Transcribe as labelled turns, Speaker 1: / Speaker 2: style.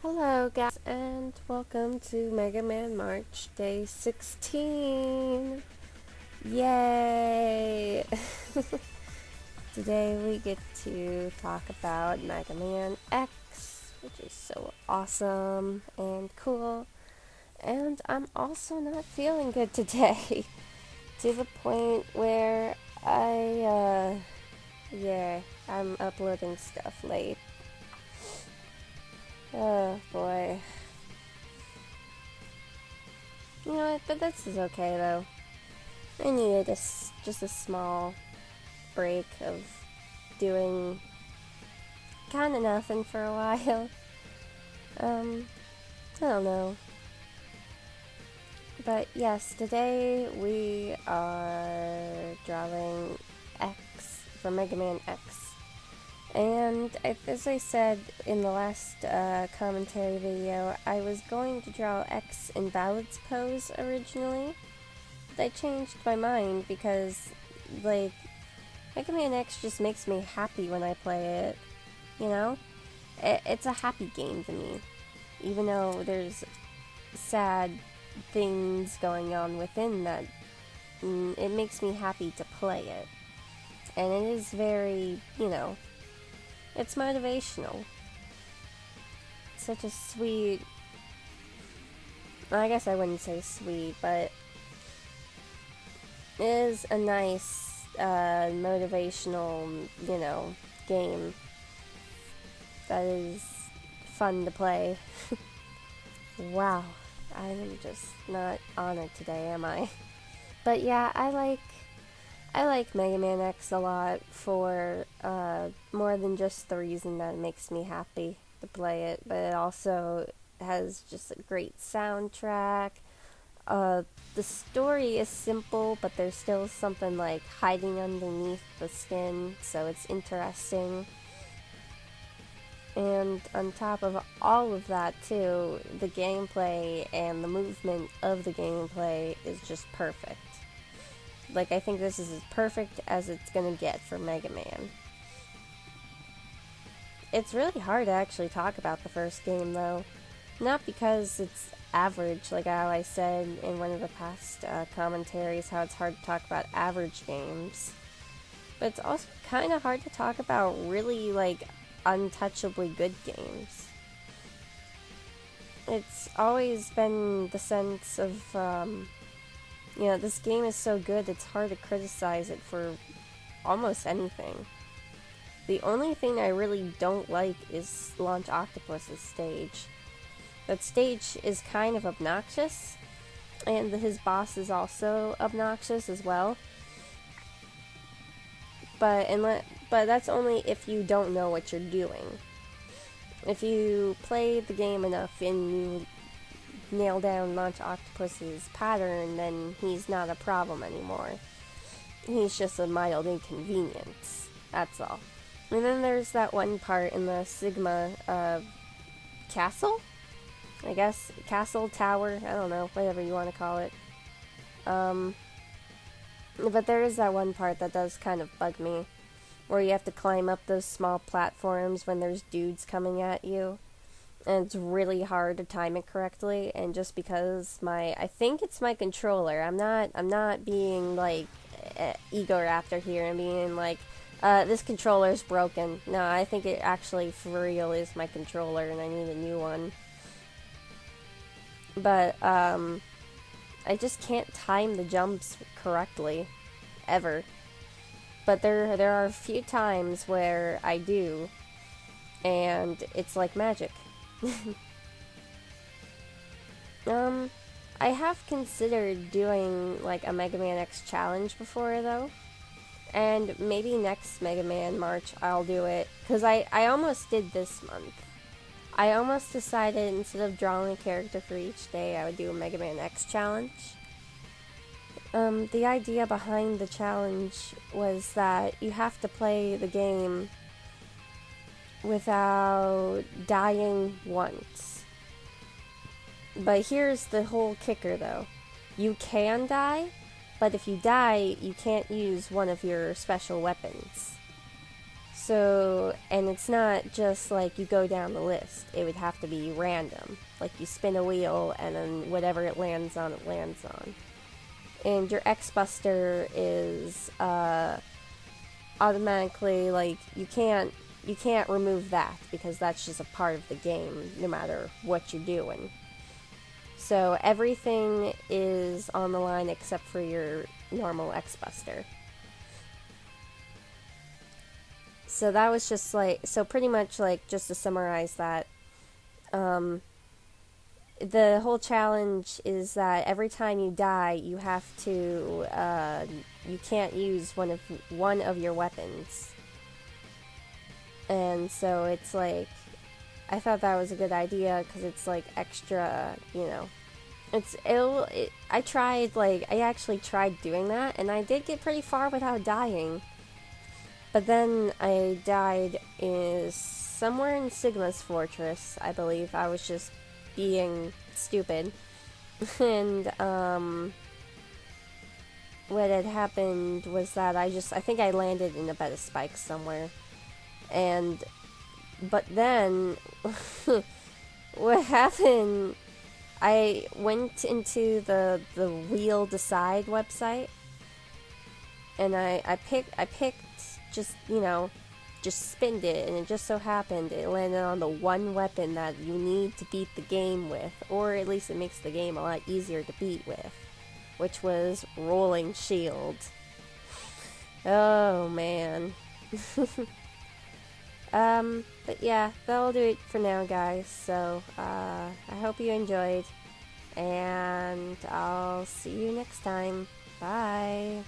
Speaker 1: Hello guys and welcome to Mega Man March Day 16! Yay! Today we get to talk about Mega Man X, which is so awesome and cool. And I'm also not feeling good today, to the point where I'm uploading stuff late. Oh boy. You know what, but this is okay though. I needed just a small break of doing kinda nothing for a while. I don't know. But yes, today we are drawing X for Mega Man X. And as I said in the last commentary video, I was going to draw X in Ballad's pose originally, but I changed my mind because, like, Mega Man X just makes me happy when I play it, you know? It's a happy game to me, even though there's sad things going on within that. It makes me happy to play it, and it is very, it's motivational. Such a sweet... Well, I guess I wouldn't say sweet, but it is a nice, motivational, game that is fun to play. Wow, I am just not on it today, am I? But yeah, I like Mega Man X a lot for more than just the reason that it makes me happy to play it, but it also has just a great soundtrack. The story is simple, but there's still something like hiding underneath the skin, so it's interesting. And on top of all of that too, the gameplay and the movement of the gameplay is just perfect. Like, I think this is as perfect as it's gonna get for Mega Man. It's really hard to actually talk about the first game, though. Not because it's average, like how I said in one of the past commentaries, how it's hard to talk about average games. But it's also kind of hard to talk about really, like, untouchably good games. It's always been the sense of, this game is so good, it's hard to criticize it for almost anything. The only thing I really don't like is Launch Octopus's stage. That stage is kind of obnoxious, and his boss is also obnoxious as well. But that's only if you don't know what you're doing. If you play the game enough and you nail down Launch Octopus's pattern, then he's not a problem anymore. He's just a mild inconvenience. That's all. And then there's that one part in the Sigma castle? I guess castle, tower, I don't know, whatever you want to call it. But there is that one part that does kind of bug me, where you have to climb up those small platforms when there's dudes coming at you. And it's really hard to time it correctly, and just because I think it's my controller. I'm not being like ego raptor here and being like, this controller's broken. No, I think it actually for real is my controller and I need a new one. But I just can't time the jumps correctly, ever. But there are a few times where I do, and it's like magic. I have considered doing like a Mega Man X challenge before though, and maybe next Mega Man March I'll do it, because I almost did this month. I almost decided instead of drawing a character for each day, I would do a Mega Man X challenge. The idea behind the challenge was that you have to play the game without dying once. But here's the whole kicker though. You can die, but if you die, you can't use one of your special weapons. So, and it's not just like you go down the list. It would have to be random. Like you spin a wheel and then whatever it lands on, it lands on. And your X Buster is automatically, like, you can't remove that because that's just a part of the game no matter what you're doing. So everything is on the line except for your normal X Buster. So that was just like, so pretty much like, just to summarize that, the whole challenge is that every time you die, you have to, you can't use one of your weapons. And so it's like, I thought that was a good idea because it's like extra, you know. I actually tried doing that, and I did get pretty far without dying. But then I died somewhere in Sigma's fortress, I believe. I was just being stupid. And, what had happened was that I think I landed in a bed of spikes somewhere. But then, what happened, I went into the Wheel Decide website, and I picked just, you know, just spinned it, and it just so happened it landed on the one weapon that you need to beat the game with, or at least it makes the game a lot easier to beat with, which was Rolling Shield. Oh, man. But yeah, that'll do it for now, guys, so, I hope you enjoyed, and I'll see you next time. Bye!